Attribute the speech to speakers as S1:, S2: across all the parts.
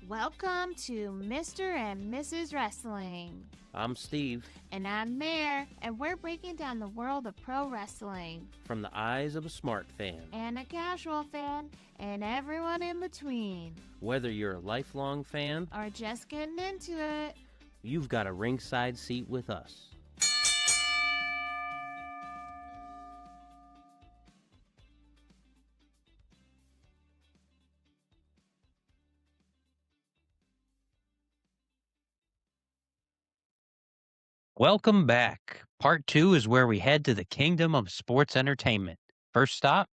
S1: Welcome to Mr. and Mrs. Wrestling.
S2: I'm Steve.
S1: And I'm Mare, and we're breaking down the world of pro wrestling.
S2: From the eyes of a smart fan.
S1: And a casual fan, and everyone in between.
S2: Whether you're a lifelong fan
S1: or just getting into it,
S2: you've got a ringside seat with us. Welcome back. Part 2 is where we head to the kingdom of sports entertainment. First stop,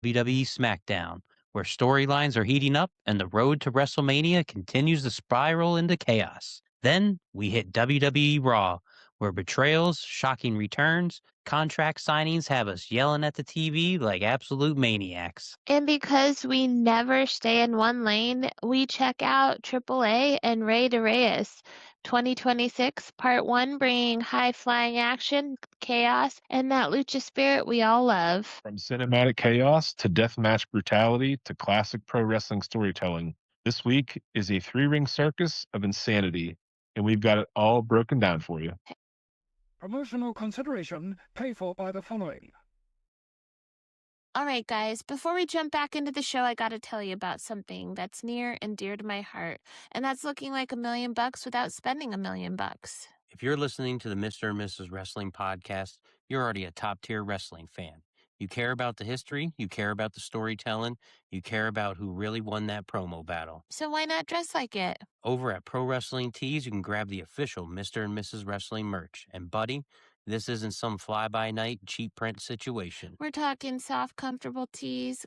S2: WWE SmackDown, where storylines are heating up and the road to WrestleMania continues to spiral into chaos. Then we hit WWE Raw, where betrayals, shocking returns, contract signings have us yelling at the TV like absolute maniacs.
S3: And because we never stay in one lane, we check out AAA and Rey de Reyes. 2026 Part 1, bringing high-flying action, chaos, and that lucha spirit we all love.
S4: From cinematic chaos to deathmatch brutality to classic pro wrestling storytelling, this week is a three-ring circus of insanity, and we've got it all broken down for you.
S5: Promotional consideration paid for by the following.
S3: All right, guys, before we jump back into the show, I got to tell you about something that's near and dear to my heart, and that's looking like $1 million without spending $1 million.
S2: If you're listening to the Mr. and Mrs. Wrestling podcast, you're already a top-tier wrestling fan. You care about the history, you care about the storytelling, you care about who really won that promo battle.
S3: So why not dress like it?
S2: Over at Pro Wrestling Tees, you can grab the official Mr. and Mrs. Wrestling merch. And buddy, this isn't some fly-by-night cheap print situation.
S3: We're talking soft, comfortable tees.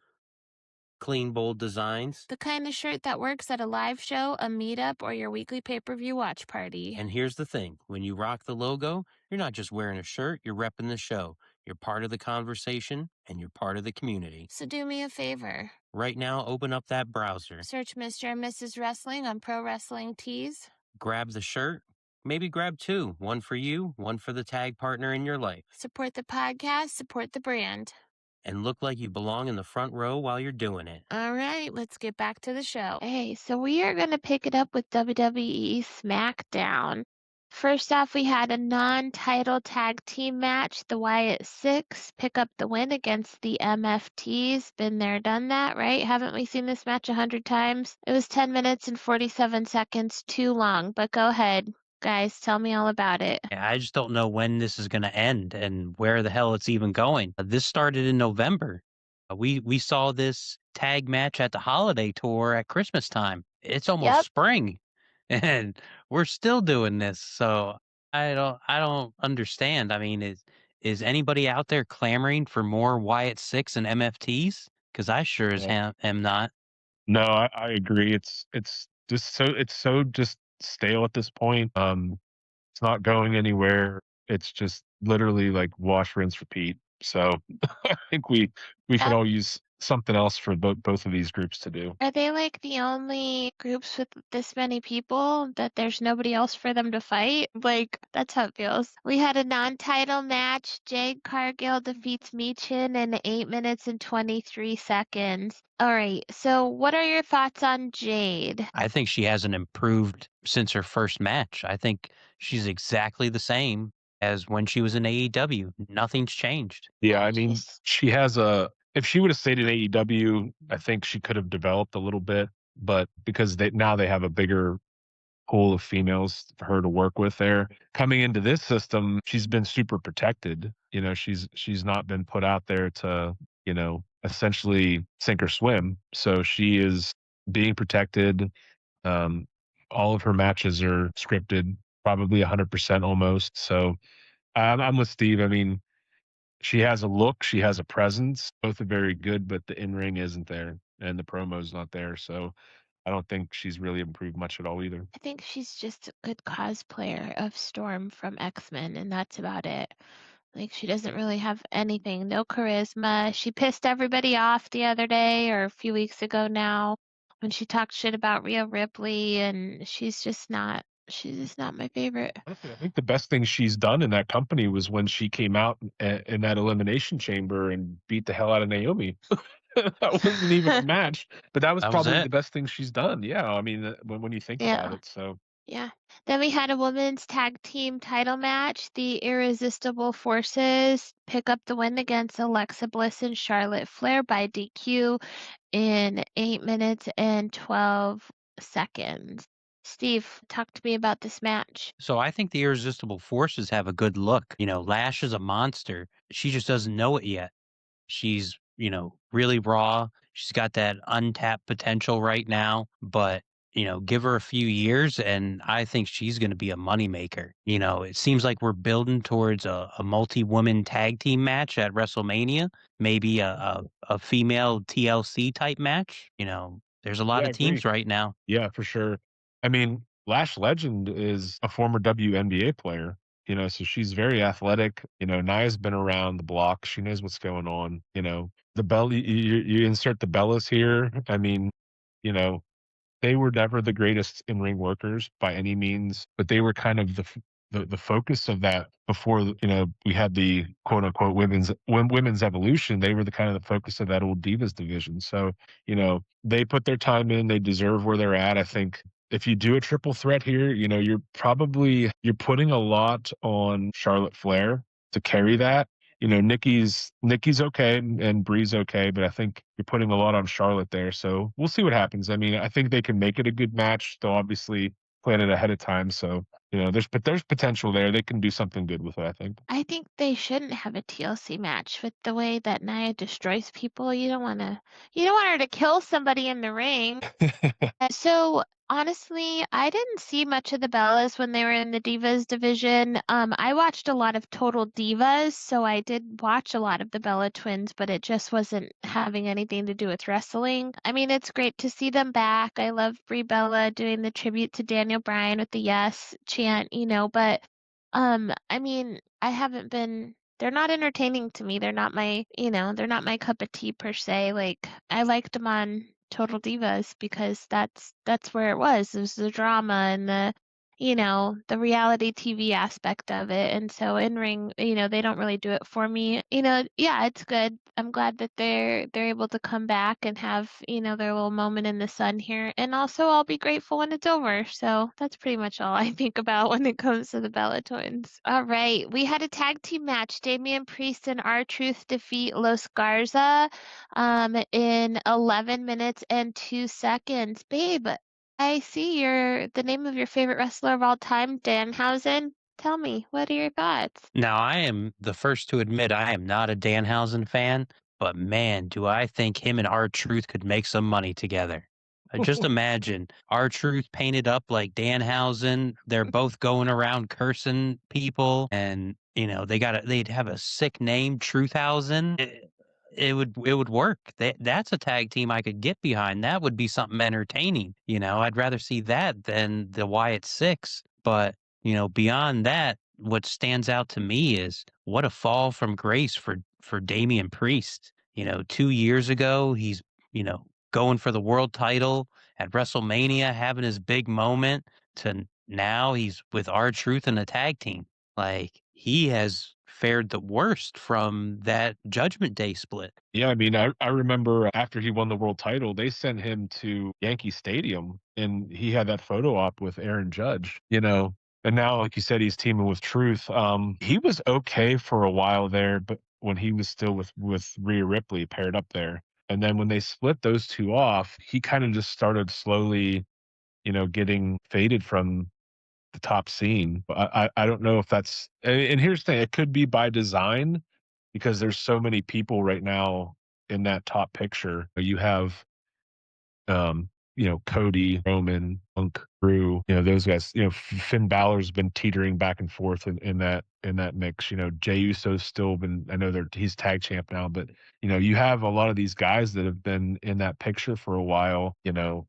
S2: Clean, bold designs.
S3: The kind of shirt that works at a live show, a meetup, or your weekly pay-per-view watch party.
S2: And here's the thing. When you rock the logo, you're not just wearing a shirt, you're repping the show. You're part of the conversation, and you're part of the community.
S3: So do me a favor.
S2: Right now, open up that browser.
S3: Search Mr. and Mrs. Wrestling on Pro Wrestling Tees.
S2: Grab the shirt. Maybe grab two. One for you, one for the tag partner in your life.
S3: Support the podcast, support the brand.
S2: And look like you belong in the front row while you're doing it.
S3: All right, let's get back to the show. Hey, so we are going to pick it up with WWE SmackDown. First off, we had a non-title tag team match. The Wyatt Six pick up the win against the MFTs. Been there, done that, right? Haven't we seen this match 100 times? It was 10 minutes and 47 seconds, too long, but go ahead. Guys, tell me all about it.
S2: Yeah, I just don't know when this is going to end and where the hell it's even going. This started in November. We saw this tag match at the holiday tour at Christmas time. It's almost spring, and we're still doing this. So I don't understand. I mean, is anybody out there clamoring for more Wyatt Six and MFTs? Because I sure as am not.
S4: No, I agree. It's so just stale at this point. It's not going anywhere. It's just literally like wash, rinse, repeat. So I think we could all use something else for both of these groups to do.
S3: Are they like the only groups with this many people that there's nobody else for them to fight? Like, that's how it feels. We had a non-title match. Jade Cargill defeats Michin in 8 minutes and 23 seconds. All right, so what are your thoughts on Jade?
S2: I think she hasn't improved since her first match. I think she's exactly the same as when she was in AEW. Nothing's changed.
S4: Yeah, I mean, she has if she would have stayed in AEW, I think she could have developed a little bit, but because now they have a bigger pool of females for her to work with there. Coming into this system, she's been super protected. You know, she's not been put out there to, you know, essentially sink or swim. So she is being protected. All of her matches are scripted, probably 100% almost. So I'm with Steve. I mean, she has a look, she has a presence. Both are very good, but the in-ring isn't there and the promo's not there. So I don't think she's really improved much at all either.
S3: I think she's just a good cosplayer of Storm from X-Men, and that's about it. Like, she doesn't really have anything, no charisma. She pissed everybody off the other day, or a few weeks ago now, when she talked shit about Rhea Ripley, and she's just not my favorite.
S4: I think the best thing she's done in that company was when she came out in that elimination chamber and beat the hell out of Naomi. That wasn't even a match, but that was
S2: That was
S4: probably
S2: it.
S4: the best thing she's done. Yeah, I mean, when you think about
S3: Yeah.
S4: it, so
S3: Yeah. Then we had a women's tag team title match. The Irresistible Forces pick up the win against Alexa Bliss and Charlotte Flair by DQ in 8 minutes and 12 seconds. Steve, talk to me about this match.
S2: So I think the Irresistible Forces have a good look. Lash is a monster. She just doesn't know it yet. She's, really raw. She's got that untapped potential right now, but give her a few years and I think she's going to be a moneymaker. It seems like we're building towards a multi-woman tag team match at WrestleMania, maybe a female TLC type match. There's a lot
S4: yeah, I
S2: of teams
S4: agree.
S2: right now.
S4: Yeah, for sure. I mean, Lash Legend is a former WNBA player, so she's very athletic. Nia's been around the block. She knows what's going on. The Bell, you insert the Bellas here. I mean, you know, they were never the greatest in-ring workers by any means, but they were kind of the focus of that before, we had the quote unquote women's evolution. They were the kind of the focus of that old Divas division. So, they put their time in, they deserve where they're at. I think if you do a triple threat here, you're putting a lot on Charlotte Flair to carry that. Nikki's okay and Bree's okay, but I think you're putting a lot on Charlotte there. So we'll see what happens. I mean, I think they can make it a good match. They'll obviously plan it ahead of time. So, there's potential there. They can do something good with it, I think.
S3: I think they shouldn't have a TLC match with the way that Nia destroys people. You don't want her to kill somebody in the ring. So honestly, I didn't see much of the Bellas when they were in the Divas division. I watched a lot of Total Divas, so I did watch a lot of the Bella twins, but it just wasn't having anything to do with wrestling. I mean, it's great to see them back. I love Brie Bella doing the tribute to Daniel Bryan with the yes chant, but I mean, I haven't been they're not entertaining to me. They're not my cup of tea per se. Like I liked them on Total Divas because that's where it was. It was the drama and the reality TV aspect of it. And so in ring, they don't really do it for me. Yeah, it's good. I'm glad that they're able to come back and have, their little moment in the sun here. And also I'll be grateful when it's over. So that's pretty much all I think about when it comes to the Bella Twins. All right. We had a tag team match. Damian Priest and R-Truth defeat Los Garza in 11 minutes and 2 seconds. Babe, I see the name of your favorite wrestler of all time, Danhausen. Tell me, what are your thoughts?
S2: Now, I am the first to admit I am not a Danhausen fan, but man, do I think him and R-Truth could make some money together. Just imagine R-Truth painted up like Danhausen. They're both going around cursing people, and they'd have a sick name, Truthhausen. It would work. That's a tag team I could get behind. That would be something entertaining. I'd rather see that than the Wyatt Six. But beyond that, what stands out to me is what a fall from grace for Damian Priest. 2 years ago, he's going for the world title at WrestleMania, having his big moment. To now, he's with R-Truth in a tag team. Like he has fared the worst from that Judgment Day split.
S4: Yeah, I mean, I remember after he won the world title, they sent him to Yankee Stadium and he had that photo op with Aaron Judge, and now, like you said, he's teaming with Truth. He was okay for a while there, but when he was still with Rhea Ripley paired up there. And then when they split those two off, he kind of just started slowly, getting faded from the top scene. But I don't know if that's, and here's the thing, it could be by design because there's so many people right now in that top picture. You have Cody, Roman, Punk, Drew, those guys. Finn Balor's been teetering back and forth in that mix. Jey Uso's still been. I know he's tag champ now, but you have a lot of these guys that have been in that picture for a while.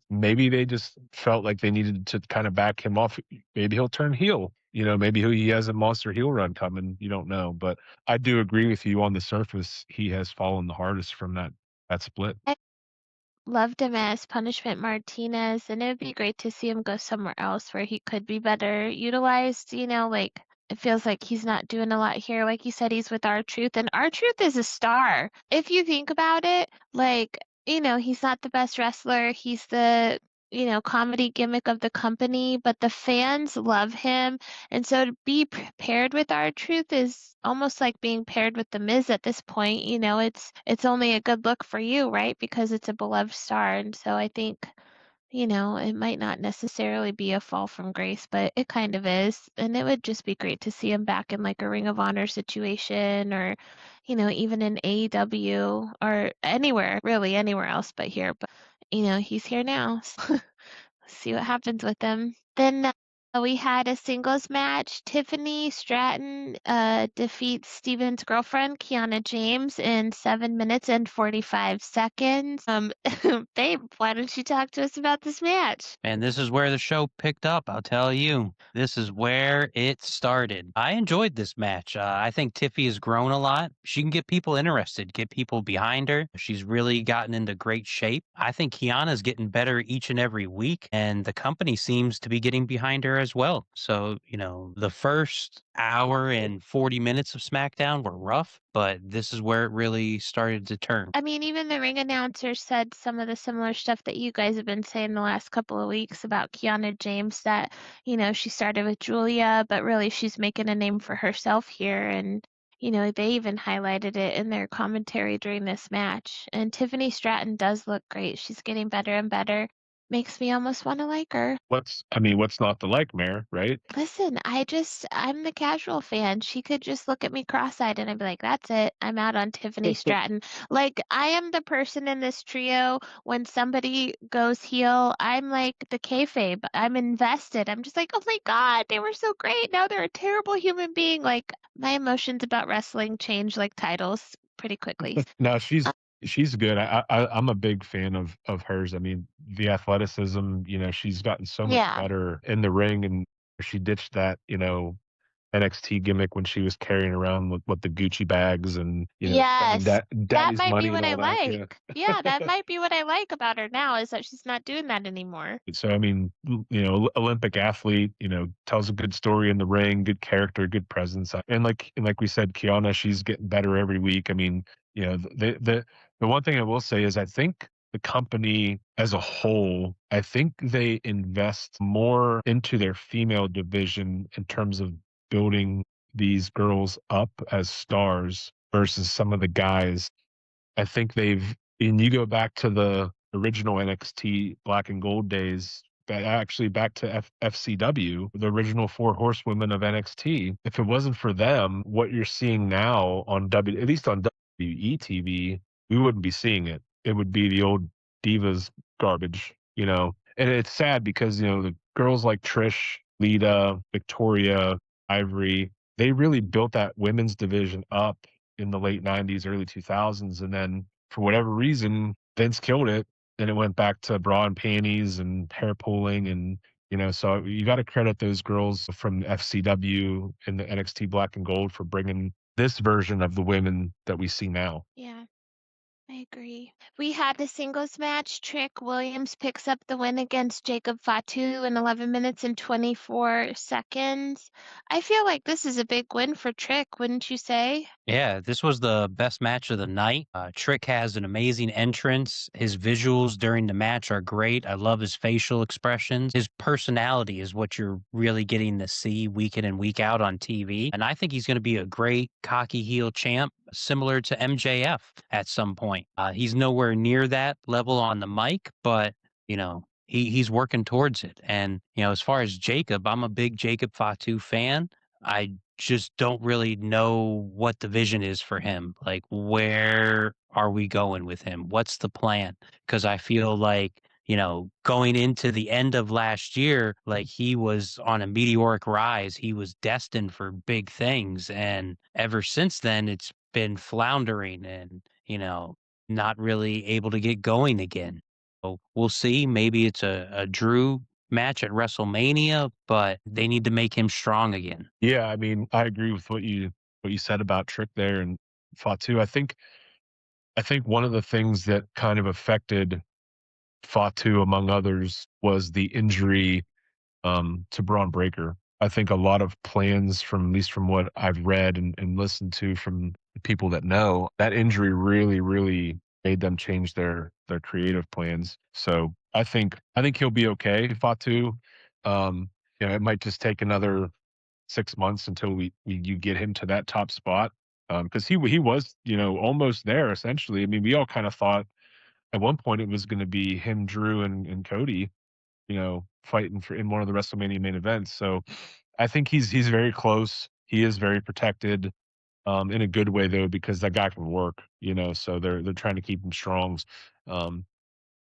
S4: Maybe they just felt like they needed to kind of back him off. Maybe he'll turn heel. Maybe he has a monster heel run coming. You don't know, but I do agree with you. On the surface, he has fallen the hardest from that split.
S3: Loved him as Punishment Martinez, and it would be great to see him go somewhere else where he could be better utilized. Like it feels like he's not doing a lot here. Like you said, he's with R-Truth, and R-Truth is a star. If you think about it, like, he's not the best wrestler. He's the, comedy gimmick of the company, but the fans love him. And so to be paired with R-Truth is almost like being paired with The Miz at this point. It's only a good look for you, right? Because it's a beloved star. And so I think it might not necessarily be a fall from grace, but it kind of is. And it would just be great to see him back in like a Ring of Honor situation or, even in AEW or anywhere, really anywhere else but here. But, he's here now. So see what happens with him. Then we had a singles match. Tiffany Stratton defeats Steven's girlfriend, Kiana James, in 7 minutes and 45 seconds. Babe, why don't you talk to us about this match?
S2: And this is where the show picked up, I'll tell you. This is where it started. I enjoyed this match. I think Tiffy has grown a lot. She can get people interested, get people behind her. She's really gotten into great shape. I think Kiana's getting better each and every week, and the company seems to be getting behind her as well. So, the first hour and 40 minutes of SmackDown were rough, but this is where it really started to turn.
S3: I mean, even the ring announcer said some of the similar stuff that you guys have been saying the last couple of weeks about Kiana James, that, she started with Julia, but really she's making a name for herself here. And, they even highlighted it in their commentary during this match. And Tiffany Stratton does look great. She's getting better and better. Makes me almost want to like her.
S4: What's not to like, Mare, right?
S3: Listen, I'm the casual fan. She could just look at me cross-eyed and I'd be like, that's it. I'm out on Tiffany Stratton. Like, I am the person in this trio, when somebody goes heel, I'm like the kayfabe. I'm invested. I'm just like, oh my God, they were so great. Now they're a terrible human being. Like, my emotions about wrestling change like titles pretty quickly.
S4: No, she's good. I'm a big fan of hers. I mean, the athleticism, she's gotten so much
S3: Yeah.
S4: better in the ring, and she ditched that, NXT gimmick when she was carrying around with the Gucci bags and, spending
S3: Yes, that
S4: daddy's
S3: might
S4: money
S3: be what
S4: and
S3: I
S4: all that. Yeah.
S3: like. Yeah, that might be what I like about her now, is that she's not doing that anymore.
S4: So, I mean, Olympic athlete, tells a good story in the ring, good character, good presence. And like we said, Kiana, she's getting better every week. I mean, the one thing I will say is I think the company as a whole, I think they invest more into their female division in terms of building these girls up as stars versus some of the guys. I think and you go back to the original NXT Black and Gold days, actually back to FCW, the original four horsewomen of NXT. If it wasn't for them, what you're seeing now on at least on WWE TV, we wouldn't be seeing it. It would be the old divas garbage, And it's sad because, the girls like Trish, Lita, Victoria, Ivory, they really built that women's division up in the late 90s, early 2000s. And then for whatever reason, Vince killed it. And it went back to bra and panties and hair pulling. And, so you got to credit those girls from FCW and the NXT Black and Gold for bringing this version of the women that we see now.
S3: Yeah, I agree. We had the singles match. Trick Williams picks up the win against Jacob Fatu in 11 minutes and 24 seconds. I feel like this is a big win for Trick, wouldn't you say?
S2: Yeah, this was the best match of the night. Trick has an amazing entrance. His visuals during the match are great. I love his facial expressions. His personality is what you're really getting to see week in and week out on TV. And I think he's going to be a great cocky heel champ, similar to MJF at some point. He's nowhere near that level on the mic, but, he's working towards it. And, as far as Jacob, I'm a big Jacob Fatu fan. I just don't really know what the vision is for him. Like, where are we going with him? What's the plan? Because I feel like, going into the end of last year, like he was on a meteoric rise. He was destined for big things. And ever since then, it's been floundering and, not really able to get going again. So we'll see. Maybe it's a Drew match at WrestleMania, but they need to make him strong again.
S4: Yeah, I mean, I agree with what you said about Trick there and Fatu. I think one of the things that kind of affected Fatu, among others, was the injury to Braun Breaker. I think a lot of plans from, at least from what I've read and listened to from people that know, that injury really, really made them change their creative plans. So I think he'll be okay, Fatu. It might just take another 6 months until you get him to that top spot. Because he was, almost there essentially. I mean, we all kind of thought at one point it was going to be him, Drew, and Cody, fighting for in one of the WrestleMania main events. So I think he's very close. He is very protected, in a good way though, because that guy can work. So they're trying to keep him strong. Um,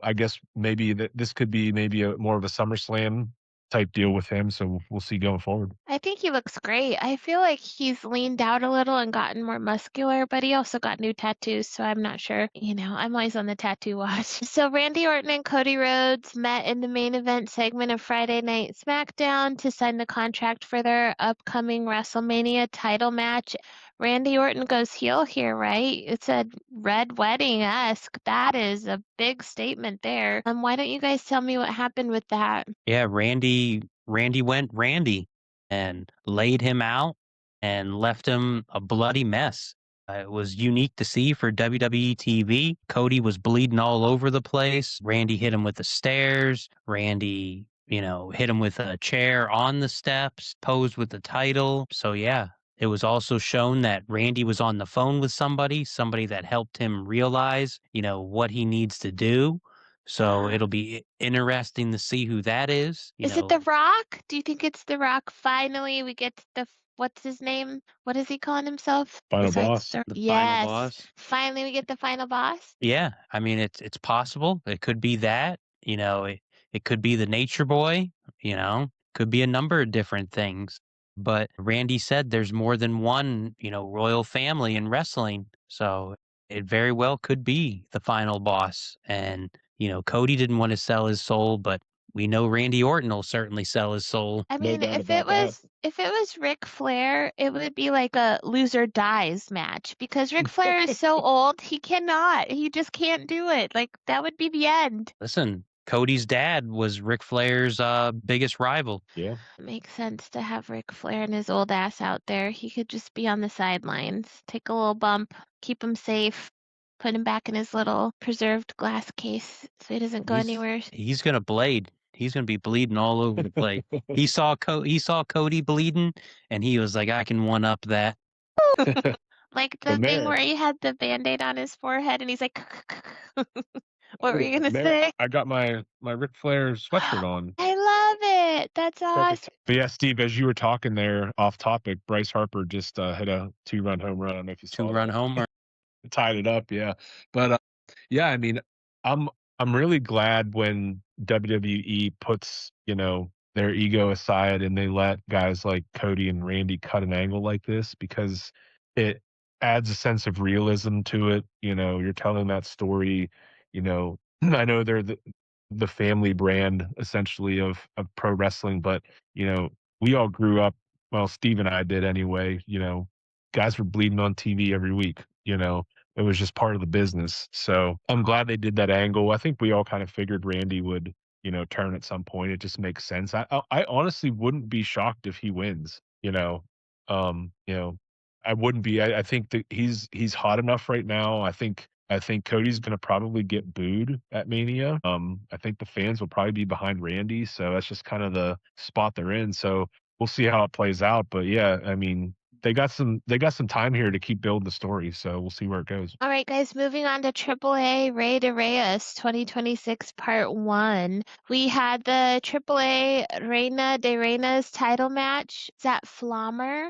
S4: I guess maybe this could be maybe a more of a SummerSlam type deal with him. So we'll see going forward.
S3: I think he looks great. I feel like he's leaned out a little and gotten more muscular, but he also got new tattoos, so I'm not sure. I'm always on the tattoo watch. So Randy Orton and Cody Rhodes met in the main event segment of Friday Night SmackDown to sign the contract for their upcoming WrestleMania title match. Randy Orton goes heel here, right? It's a Red Wedding-esque. That is a big statement there. Why don't you guys tell me what happened with that?
S2: Yeah, Randy went Randy and laid him out and left him a bloody mess. It was unique to see for WWE TV. Cody was bleeding all over the place. Randy hit him with the stairs. Randy, hit him with a chair on the steps, posed with the title. So yeah, it was also shown that Randy was on the phone with somebody that helped him realize, what he needs to do. So it'll be interesting to see who that is.
S3: Is it The Rock? Do you think it's The Rock? Finally, we get what's his name? What is he calling himself?
S4: Final boss.
S2: The final
S3: Yes.
S2: boss.
S3: Finally, we get the final boss.
S2: Yeah, I mean it's possible. It could be that. It could be the Nature Boy. Could be a number of different things. But Randy said there's more than one, royal family in wrestling. So it very well could be the final boss. And Cody didn't want to sell his soul, but we know Randy Orton will certainly sell his soul.
S3: I
S4: No
S3: mean,
S4: doubt
S3: if it
S4: about that.
S3: was Ric Flair, it would be like a loser dies match because Ric Flair is so old, he just can't do it. Like that would be the end.
S2: Listen, Cody's dad was Ric Flair's biggest rival.
S4: Yeah.
S3: It makes sense to have Ric Flair and his old ass out there. He could just be on the sidelines, take a little bump, keep him safe, put him back in his little preserved glass case so he doesn't go anywhere.
S2: He's gonna blade. He's gonna be bleeding all over the place. He saw Cody bleeding, and he was like, "I can one up that."
S3: Like the thing where he had the Band-Aid on his forehead and he's like, what were you going to say?
S4: I got my Ric Flair sweatshirt on.
S3: I love it. That's awesome.
S4: But yeah, Steve, as you were talking there off topic, Bryce Harper just hit a 2-run home run. I don't know if you saw
S2: 2-run home run.
S4: Tied it up, yeah. But yeah, I mean, I'm really glad when WWE puts, their ego aside and they let guys like Cody and Randy cut an angle like this, because it adds a sense of realism to it. You're telling that story, I know they're the family brand essentially of pro wrestling, but we all grew up, well, Steve and I did anyway, guys were bleeding on TV every week, it was just part of the business. So I'm glad they did that angle. I think we all kind of figured Randy would, turn at some point. It just makes sense. I honestly wouldn't be shocked if he wins, I wouldn't be. I think that he's hot enough right now. I think Cody's going to probably get booed at Mania. I think the fans will probably be behind Randy. So that's just kind of the spot they're in. So we'll see how it plays out. But yeah, I mean, they got some time here to keep building the story. So we'll see where it goes.
S3: All right, guys, moving on to AAA Rey de Reyes 2026 Part 1. We had the AAA Reina de Reyes title match. Is that Flommer?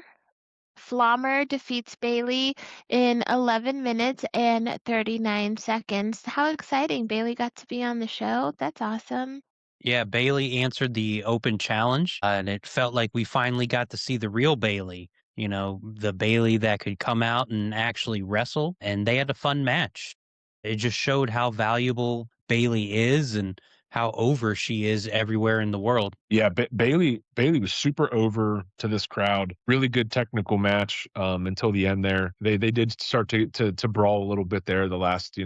S3: Flommer defeats Bailey in 11 minutes and 39 seconds. How exciting. Bailey got to be on the show. That's awesome.
S2: Yeah, Bailey answered the open challenge, and it felt like we finally got to see the real Bailey. The Bailey that could come out and actually wrestle, and they had a fun match. It just showed how valuable Bailey is and how over she is everywhere in the world.
S4: Yeah, Bailey was super over to this crowd. Really good technical match until the end there. They did start to brawl a little bit there the last,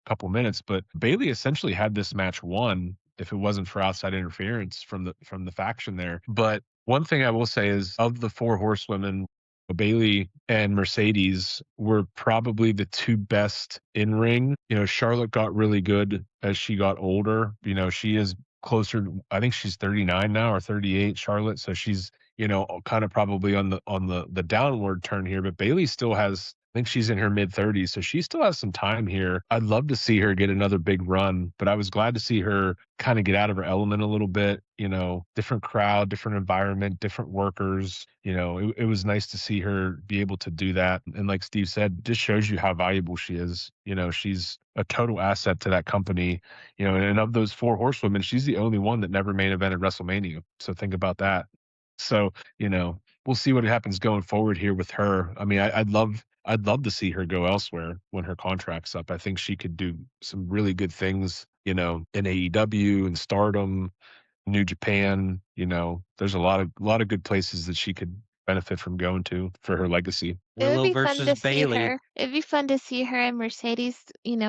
S4: couple minutes, but Bailey essentially had this match won if it wasn't for outside interference from the faction there. But One thing I will say is of the 4 horsewomen, Bailey and Mercedes were probably the 2 best in ring. Charlotte got really good as she got older. She is closer. I think she's 39 now or 38, Charlotte. So she's, kind of probably on the downward turn here. But Bailey still has. I think she's in her mid 30s, so she still has some time here. I'd love to see her get another big run, but I was glad to see her kind of get out of her element a little bit. Different crowd, different environment, different workers. It was nice to see her be able to do that. And like Steve said, just shows you how valuable she is. She's a total asset to that company. And of those 4 horsewomen, she's the only one that never main evented WrestleMania. So think about that. So, we'll see what happens going forward here with her. I mean, I'd love to see her go elsewhere when her contract's up. I think she could do some really good things, in AEW and Stardom, New Japan. There's a lot of good places that she could benefit from going to for her legacy.
S3: It would
S2: Willow
S3: be fun to
S2: versus
S3: see
S2: Bailey.
S3: her. It'd be fun to see her and Mercedes,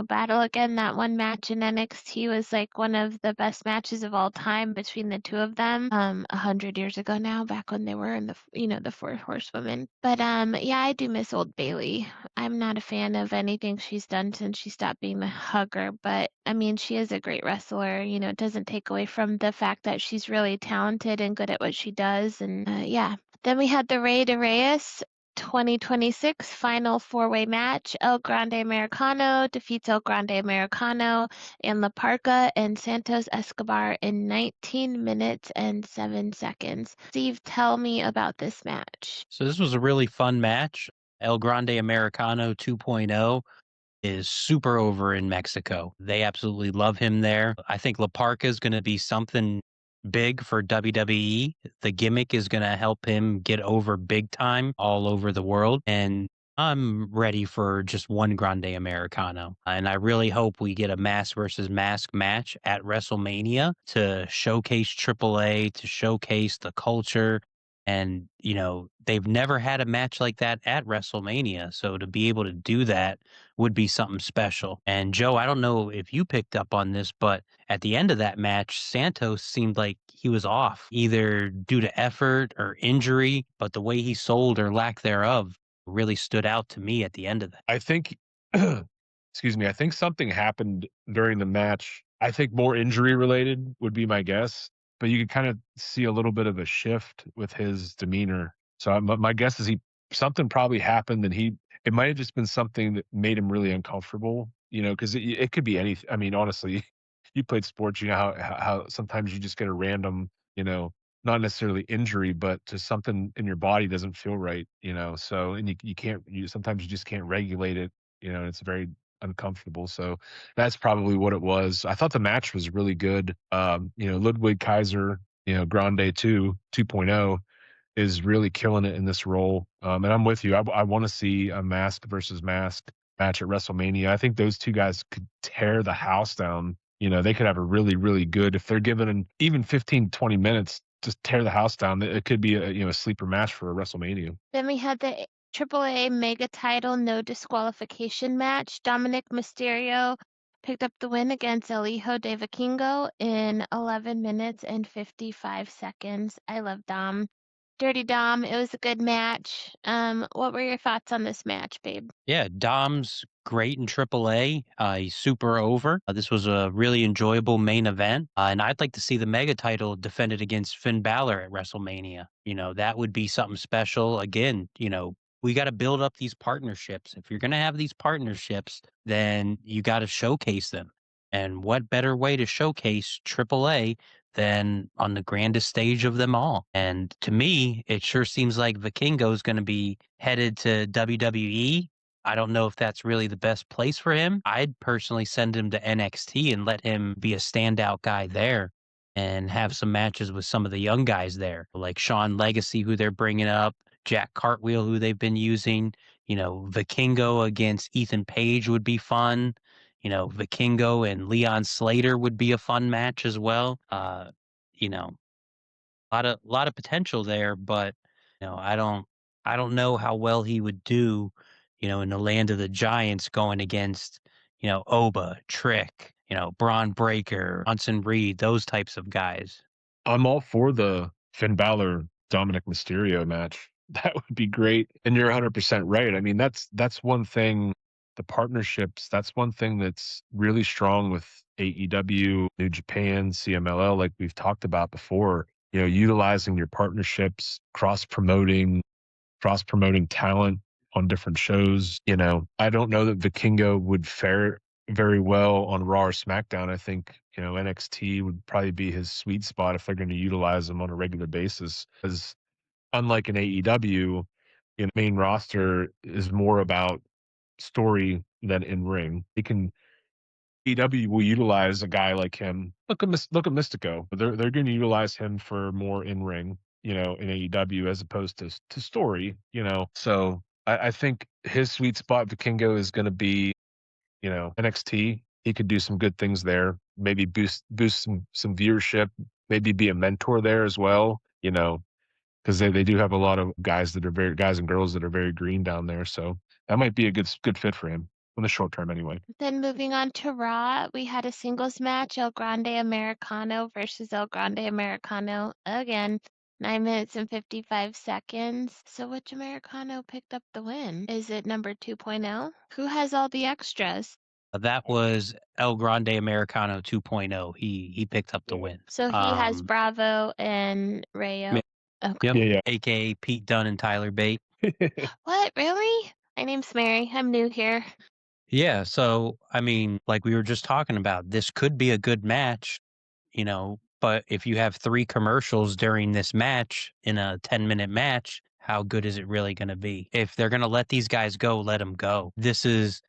S3: battle again. That one match in NXT was like one of the best matches of all time between the two of them. 100 years ago now, back when they were in the 4 horsewomen. But yeah, I do miss old Bailey. I'm not a fan of anything she's done since she stopped being the hugger, but I mean, she is a great wrestler. It doesn't take away from the fact that she's really talented and good at what she does. And yeah. Then we had the Rey de Reyes 2026 final 4-way match. El Grande Americano defeats El Grande Americano and La Parca and Santos Escobar in 19 minutes and 7 seconds. Steve, tell me about this match.
S2: So this was a really fun match. El Grande Americano 2.0 is super over in Mexico. They absolutely love him there. I think La Parca is going to be something big for WWE. The gimmick is going to help him get over big time all over the world. And I'm ready for just one Grande Americano. And I really hope we get a mask versus mask match at WrestleMania to showcase AAA, to showcase the culture. And, they've never had a match like that at WrestleMania. So to be able to do that would be something special. And Joe, I don't know if you picked up on this, but at the end of that match, Santos seemed like he was off, either due to effort or injury, but the way he sold or lack thereof really stood out to me at the end of that.
S4: I think, excuse me, I think something happened during the match. I think more injury related would be my guess, but you could kind of see a little bit of a shift with his demeanor. So my guess is something probably happened, and it might have just been something that made him really uncomfortable. Because it could be anything. I mean, honestly, you played sports, you know how sometimes you just get a random, not necessarily injury, but just something in your body doesn't feel right. So and you can't sometimes you just can't regulate it. And it's very uncomfortable. So that's probably what it was. I thought the match was really good. Ludwig Kaiser, Grande 2.0 is really killing it in this role. And I'm with you. I want to see a mask versus mask match at WrestleMania. I think those two guys could tear the house down. They could have a really, really good, if they're given even 15, 20 minutes, just tear the house down. It could be a sleeper match for a WrestleMania.
S3: Then we had the AAA Mega Title No Disqualification match. Dominic Mysterio picked up the win against El Hijo de Vikingo in 11 minutes and 55 seconds. I love Dom. Dirty Dom, it was a good match. What were your thoughts on this match, babe?
S2: Yeah, Dom's great in AAA. He's super over. This was a really enjoyable main event. And I'd like to see the mega title defended against Finn Balor at WrestleMania. That would be something special. Again, we got to build up these partnerships. If you're going to have these partnerships, then you got to showcase them. And what better way to showcase AAA than on the grandest stage of them all? And to me, it sure seems like Vikingo is going to be headed to WWE. I don't know if that's really the best place for him. I'd personally send him to NXT and let him be a standout guy there and have some matches with some of the young guys there, like Sean Legacy, who they're bringing up, Jack Cartwheel, who they've been using. Vikingo against Ethan Page would be fun. Vikingo and Leon Slater would be a fun match as well. A lot of potential there, but I don't know how well he would do, in the land of the giants going against, Oba, Trick, Braun Breaker, Bronson Reed, those types of guys.
S4: I'm all for the Finn Balor Dominic Mysterio match. That would be great. And you're 100% right. I mean, that's one thing, the partnerships, that's one thing that's really strong with AEW, New Japan, CMLL, like we've talked about before, utilizing your partnerships, cross-promoting talent on different shows. I don't know that Vikingo would fare very well on Raw or SmackDown. I think, NXT would probably be his sweet spot if they're going to utilize him on a regular basis. Because unlike an AEW, main roster is more about story than in ring. AEW will utilize a guy like him. Look at Mystico. They're going to utilize him for more in ring, in AEW as opposed to story. So I think his sweet spot, Vikingo, is going to be, NXT. He could do some good things there. Maybe boost some viewership. Maybe be a mentor there as well. Because they do have a lot of guys and girls that are very green down there. So that might be a good fit for him in the short term anyway.
S3: Then moving on to Raw, we had a singles match, El Grande Americano versus El Grande Americano again. 9 minutes and 55 seconds. So which Americano picked up the win? Is it number 2.0? Who has all the extras?
S2: That was El Grande Americano 2.0. He picked up the win.
S3: So he has Bravo and Rayo. Okay.
S4: Yeah.
S2: AKA Pete Dunne and Tyler Bate.
S3: What? Really? My name's Mary. I'm new here.
S2: Yeah. So, I mean, like we were just talking about, this could be a good match, but if you have 3 commercials during this match in a 10-minute match, how good is it really going to be? If they're going to let these guys go, let them go. This is,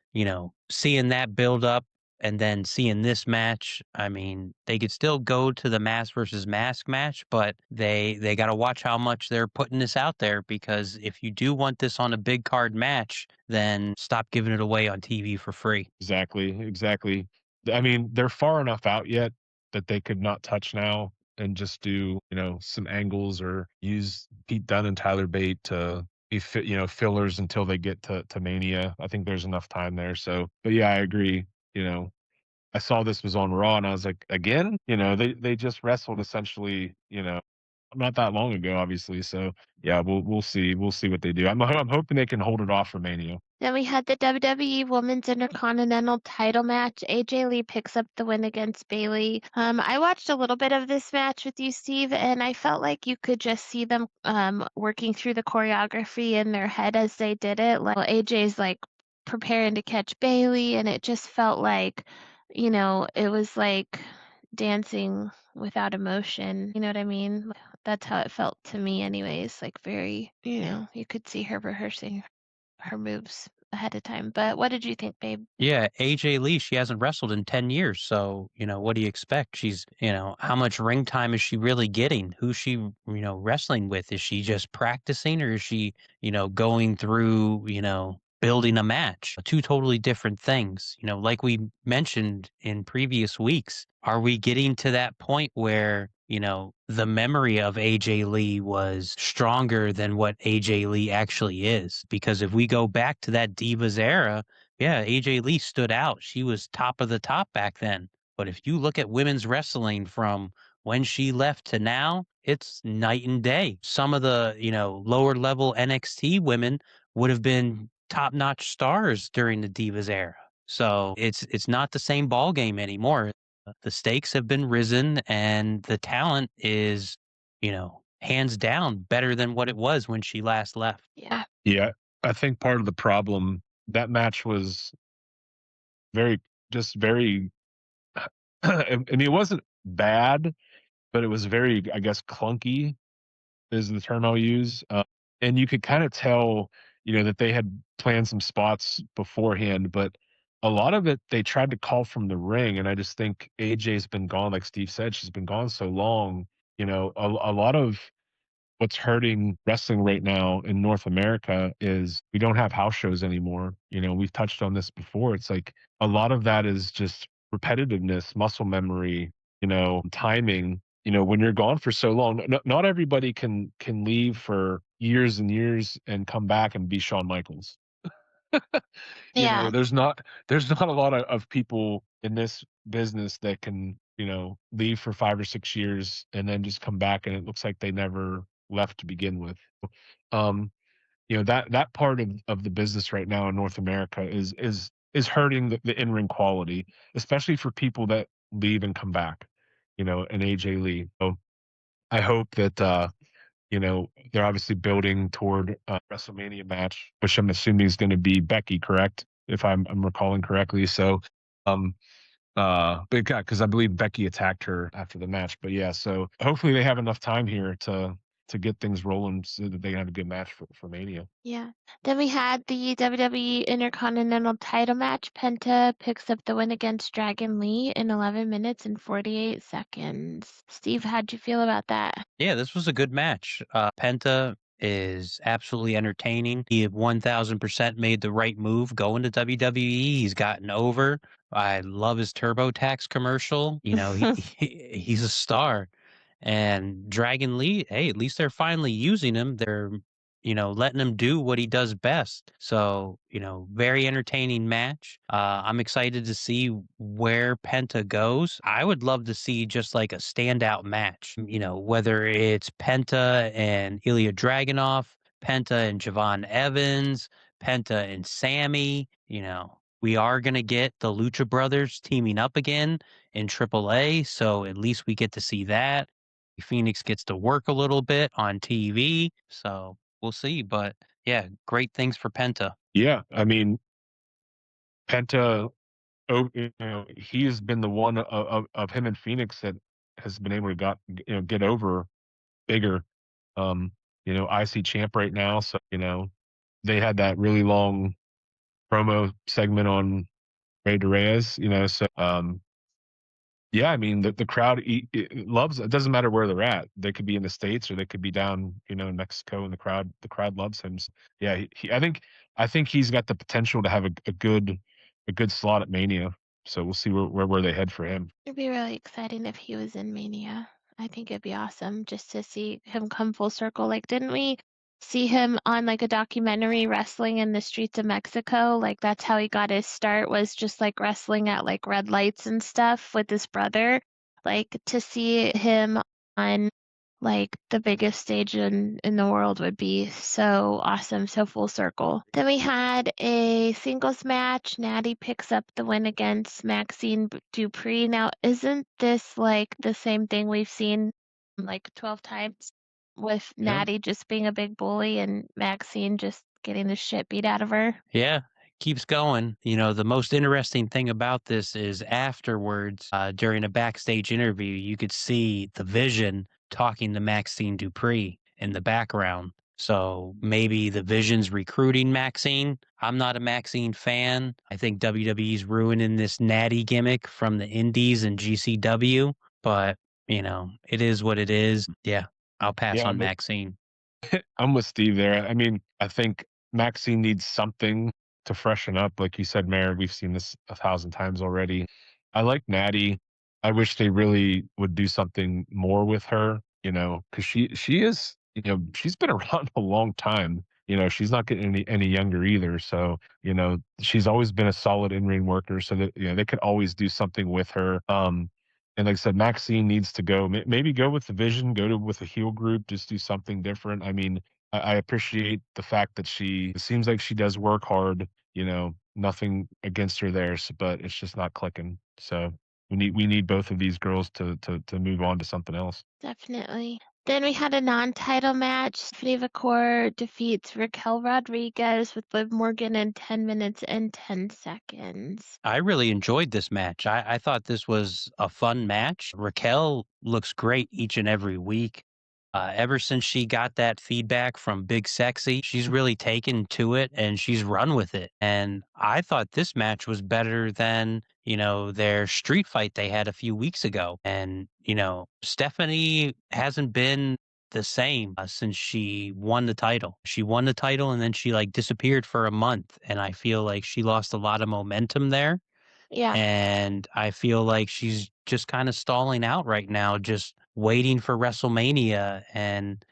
S2: seeing that build up and then seeing this match. I mean, they could still go to the mask versus mask match, but they got to watch how much they're putting this out there, because if you do want this on a big card match, then stop giving it away on TV for free.
S4: Exactly. I mean, they're far enough out yet that they could not touch now and just do, some angles or use Pete Dunne and Tyler Bate to be fillers until they get to Mania. I think there's enough time there. So, but yeah, I agree. I saw this was on Raw and I was like, again, they just wrestled essentially, not that long ago, obviously. So yeah, we'll see what they do. I'm hoping they can hold it off for Mania.
S3: Then we had the WWE Women's Intercontinental title match. AJ Lee picks up the win against Bayley. I watched a little bit of this match with you, Steve, and I felt like you could just see them working through the choreography in their head as they did it. Like AJ's like preparing to catch Bayley, and it just felt like, it was like dancing without emotion. You know what I mean? That's how it felt to me anyways. Like very, you could see her rehearsing her moves ahead of time. But what did you think, babe?
S2: Yeah, AJ Lee, she hasn't wrestled in 10 years. So, what do you expect? She's, how much ring time is she really getting? Who's she, wrestling with? Is she just practicing, or is she, going through, building a match? 2 totally different things. Like we mentioned in previous weeks, are we getting to that point where, the memory of AJ Lee was stronger than what AJ Lee actually is? Because if we go back to that Divas era, yeah, AJ Lee stood out. She was top of the top back then. But if you look at women's wrestling from when she left to now, it's night and day. Some of the, lower level NXT women would have been top-notch stars during the Divas era. So it's not the same ball game anymore. The stakes have been risen, and the talent is, hands down better than what it was when she last left.
S3: Yeah.
S4: Yeah. I think part of the problem, that match was very, I mean, it wasn't bad, but it was very, I guess, clunky is the term I'll use. And you could kind of tell, that they had planned some spots beforehand, but a lot of it they tried to call from the ring. And I just think AJ's been gone, like Steve said, she's been gone so long. A lot of what's hurting wrestling right now in North America is we don't have house shows anymore. We've touched on this before. It's like a lot of that is just repetitiveness, muscle memory, timing. When you're gone for so long, not everybody can leave for years and years and come back and be Shawn Michaels.
S3: Yeah.
S4: There's not a lot of people in this business that can, leave for 5 or 6 years and then just come back and it looks like they never left to begin with. Um, that part of the business right now in North America is hurting the in-ring quality, especially for people that leave and come back, and AJ Lee. So I hope that they're obviously building toward a WrestleMania match, which I'm assuming is going to be Becky, correct? If I'm recalling correctly. So, um, but yeah, because I believe Becky attacked her after the match. But yeah, so hopefully they have enough time here to get things rolling so that they have a good match for Mania.
S3: Yeah. Then we had the WWE Intercontinental title match. Penta picks up the win against Dragon Lee in 11 minutes and 48 seconds. Steve, how'd you feel about that?
S2: Yeah, this was a good match. Penta is absolutely entertaining. He had 1000% made the right move going to WWE. He's gotten over. I love his TurboTax commercial. He's a star. And Dragon Lee, hey, at least they're finally using him. They're, letting him do what he does best. So, very entertaining match. I'm excited to see where Penta goes. I would love to see just like a standout match, whether it's Penta and Ilya Dragunov, Penta and Javon Evans, Penta and Sammy. We are going to get the Lucha Brothers teaming up again in AAA. So at least we get to see that. Phoenix gets to work a little bit on TV, so we'll see. But yeah, great things for Penta.
S4: Yeah, I mean, Penta, he has been the one of him and Phoenix that has been able to get over bigger. IC champ right now, so they had that really long promo segment on Rey de Reyes. So yeah, I mean the crowd loves. It doesn't matter where they're at. They could be in the States or they could be down, in Mexico, and the crowd loves him. So, yeah, I think he's got the potential to have a good slot at Mania. So we'll see where they head for him.
S3: It'd be really exciting if he was in Mania. I think it'd be awesome just to see him come full circle. Like, didn't we see him on like a documentary wrestling in the streets of Mexico? Like, that's how he got his start, was just like wrestling at like red lights and stuff with his brother. Like, to see him on like the biggest stage in the world would be so awesome, so full circle. Then we had a singles match. Natty picks up the win against Maxine Dupree. Now, isn't this like the same thing we've seen like 12 times with
S4: Yeah.
S3: Natty just being a big bully and Maxine just getting the shit beat out of her?
S2: Yeah, keeps going. The most interesting thing about this is afterwards, during a backstage interview, you could see the Vision talking to Maxine Dupree in the background. So maybe the Vision's recruiting Maxine. I'm not a Maxine fan. I think WWE's ruining this Natty gimmick from the Indies and GCW, but it is what it is. Yeah, I'll pass
S4: Yeah,
S2: on Maxine.
S4: I'm with Steve there. I mean, I think Maxine needs something to freshen up. Like you said, Mayor, we've seen this 1,000 times already. I like Natty. I wish they really would do something more with her, because she is, she's been around a long time. She's not getting any younger either. So, she's always been a solid in-ring worker. So that, they could always do something with her. And like I said, Maxine needs to go. Maybe go with the Vision, with a heel group, just do something different. I mean, I appreciate the fact that it seems like she does work hard. Nothing against her there, but it's just not clicking. So we need both of these girls to move on to something else.
S3: Definitely. Then we had a non-title match. Stephanie Vacour defeats Raquel Rodriguez with Liv Morgan in 10 minutes and 10 seconds.
S2: I really enjoyed this match. I thought this was a fun match. Raquel looks great each and every week. Ever since she got that feedback from Big Sexy, she's really taken to it and she's run with it. And I thought this match was better than, their street fight they had a few weeks ago. And, Stephanie hasn't been the same since she won the title. She won the title and then she like disappeared for a month. And I feel like she lost a lot of momentum there.
S3: Yeah.
S2: And I feel like she's just kind of stalling out right now, just waiting for WrestleMania and,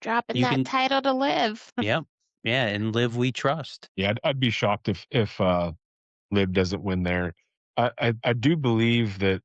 S3: dropping
S2: you
S3: that
S2: can,
S3: title to Liv.
S2: yep. Yeah. And Liv we trust.
S4: Yeah, I'd be shocked if Liv doesn't win there. I do believe that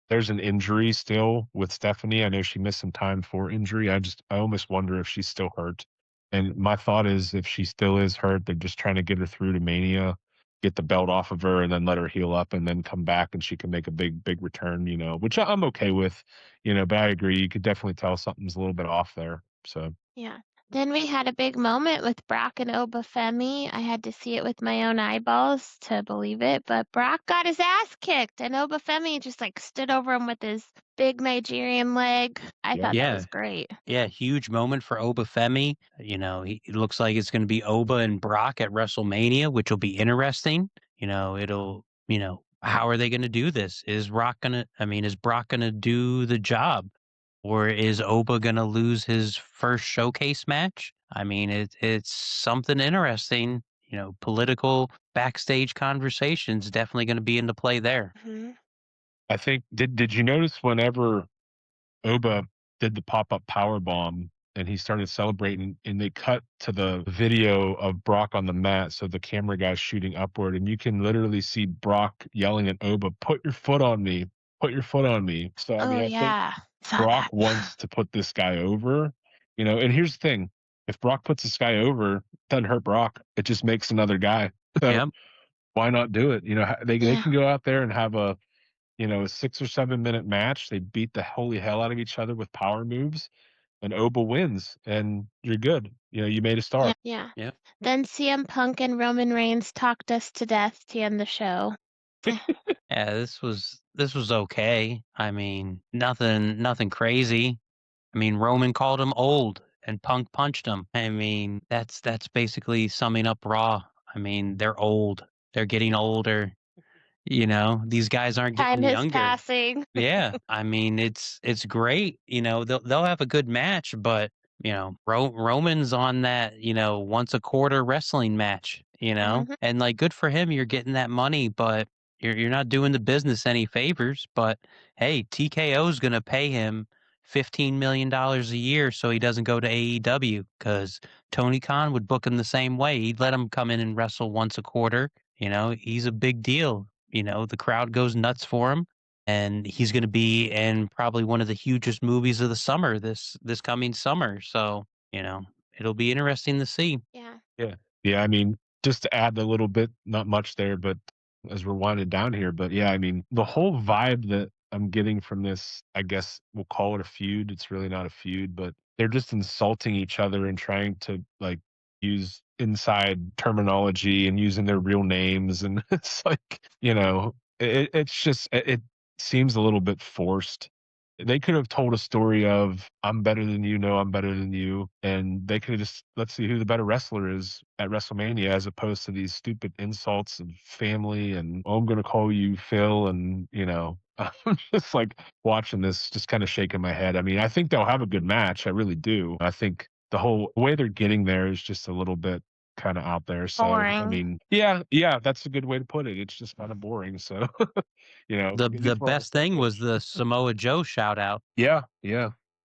S4: there's an injury still with Stephanie. I know she missed some time for injury. I almost wonder if she's still hurt. And my thought is if she still is hurt, they're just trying to get her through to Mania, get the belt off of her, and then let her heal up and then come back and she can make a big return, which I'm okay with, but I agree. You could definitely tell something's a little bit off there. So
S3: Yeah. Then we had a big moment with Brock and OBA Femi. I had to see it with my own eyeballs to believe it, but Brock got his ass kicked and OBA Femi just like stood over him with his big Nigerian leg. I
S4: Yep.
S3: thought that
S2: Yeah.
S3: was great.
S2: Yeah, huge moment for OBA Femi. It looks like it's going to be Oba and Brock at WrestleMania, which will be interesting. How are they going to do this? Is Brock going to do the job? Or is Oba going to lose his first showcase match? I mean, it's something interesting. Political backstage conversations definitely going to be into play there.
S3: Mm-hmm.
S4: I think did you notice whenever Oba did the pop-up power bomb and he started celebrating and they cut to the video of Brock on the mat, so the camera guy's shooting upward and you can literally see Brock yelling at Oba, "Put your foot on me, put your foot on me." So I mean, I think
S3: Saw
S4: Brock
S3: that.
S4: wants to put this guy over, and here's the thing: if Brock puts this guy over, it doesn't hurt Brock. It just makes another guy. So
S2: Yep.
S4: why not do it? They
S3: Yeah.
S4: can go out there and have a 6 or 7 minute match. They beat the holy hell out of each other with power moves, and Oba wins, and you're good. You made a star.
S3: Yeah.
S2: Yep.
S3: Then CM Punk and Roman Reigns talked us to death to end the show.
S2: Yeah, this was okay. I mean, nothing crazy. I mean, Roman called him old and Punk punched him. I mean, that's basically summing up Raw. I mean, they're old. They're getting older. These guys aren't
S3: Time
S2: getting
S3: is
S2: younger.
S3: passing.
S2: Yeah, I mean, it's great. They'll have a good match, but Roman's on that once a quarter wrestling match.
S3: Mhm.
S2: And like good for him, you're getting that money, but you're not doing the business any favors. But hey, TKO's gonna pay him $15 million a year so he doesn't go to AEW because Tony Khan would book him the same way. He'd let him come in and wrestle once a quarter. He's a big deal. The crowd goes nuts for him. And he's going to be in probably one of the hugest movies of the summer this coming summer. So, it'll be interesting to see.
S3: Yeah.
S4: Yeah. I mean, just to add a little bit, not much there, but as we're winding down here, but yeah, I mean, the whole vibe that I'm getting from this, I guess we'll call it a feud. It's really not a feud, but they're just insulting each other and trying to like use inside terminology and using their real names. And it's like, it's just, it seems a little bit forced. They could have told a story of I'm better than you, no, I'm better than you, and they could have just let's see who the better wrestler is at WrestleMania, as opposed to these stupid insults of family and oh, I'm gonna call you Phil, and I'm just like watching this, just kind of shaking my head. I mean, I think they'll have a good match, I really do. I think the whole way they're getting there is just a little bit kind of out there. So I
S3: Boring.
S4: mean, yeah, that's a good way to put it. It's just kind of boring. So
S2: The best thing was the Samoa Joe shout out.
S4: Yeah,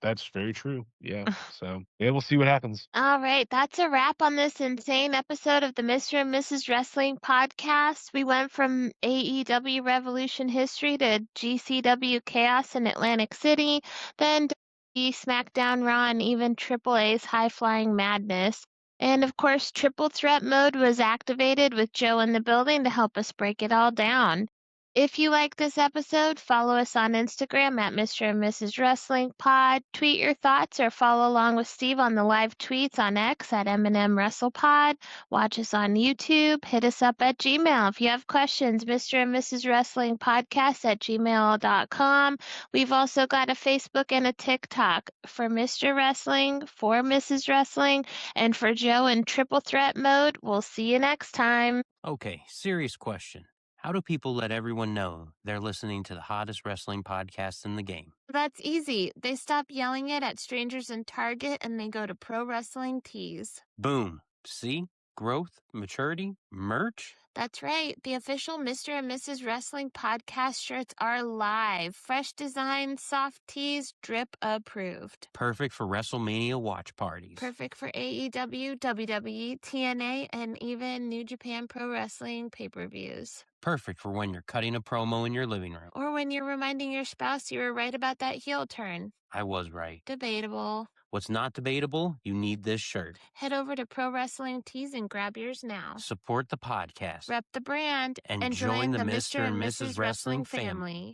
S4: that's very true. Yeah, so yeah, we'll see what happens.
S3: All right, that's a wrap on this insane episode of the Mr. and Mrs. Wrestling podcast. We went from AEW Revolution history to GCW chaos in Atlantic City, then WWE SmackDown Raw, and even AAA's high flying madness. And of course, triple threat mode was activated with Joe in the building to help us break it all down. If you like this episode, follow us on Instagram at Mr. and Mrs. Wrestling Pod. Tweet your thoughts or follow along with Steve on the live tweets on X at M&M WrestlePod. Watch us on YouTube. Hit us up at Gmail. If you have questions, Mr. and Mrs. Wrestling Podcast at gmail.com. We've also got a Facebook and a TikTok for Mr. Wrestling, for Mrs. Wrestling, and for Joe in triple threat mode. We'll see you next time.
S2: Okay, serious question. How do people let everyone know they're listening to the hottest wrestling podcast in the game?
S1: That's easy. They stop yelling it at strangers in Target and they go to Pro Wrestling Tees.
S2: Boom. See? Growth, maturity, merch.
S3: That's right. The official Mr. and Mrs. Wrestling podcast shirts are live. Fresh design, soft tees, drip approved.
S2: Perfect for WrestleMania watch parties.
S3: Perfect for AEW, WWE, TNA, and even New Japan Pro Wrestling pay-per-views.
S2: Perfect for when you're cutting a promo in your living room.
S3: Or when you're reminding your spouse you were right about that heel turn.
S2: I was right.
S3: Debatable.
S2: What's not debatable? You need this shirt.
S3: Head over to Pro Wrestling Tees and grab yours now.
S2: Support the podcast.
S3: Rep the brand
S2: and join the Mr. and Mrs. Wrestling family.